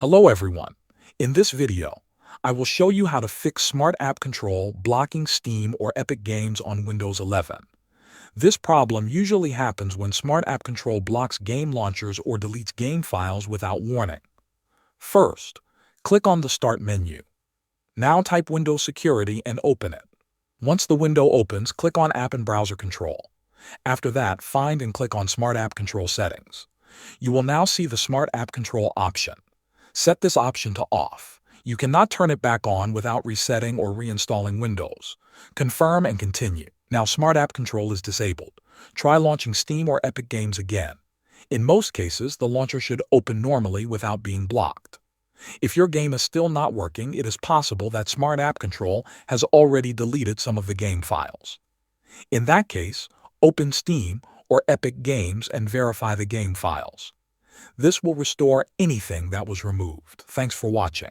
Hello everyone. In this video, I will show you how to fix Smart App Control blocking Steam or Epic Games on Windows 11. This problem usually happens when Smart App Control blocks game launchers or deletes game files without warning. First, click on the Start menu. Now type Windows Security and open it. Once the window opens, click on App and Browser Control. After that, find and click on Smart App Control Settings. You will now see the Smart App Control option. Set this option to off. You cannot turn it back on without resetting or reinstalling Windows. Confirm and continue. Now Smart App Control is disabled. Try launching Steam or Epic Games again. In most cases, the launcher should open normally without being blocked. If your game is still not working, it is possible that Smart App Control has already deleted some of the game files. In that case, open Steam or Epic Games and verify the game files. This will restore anything that was removed. Thanks for watching.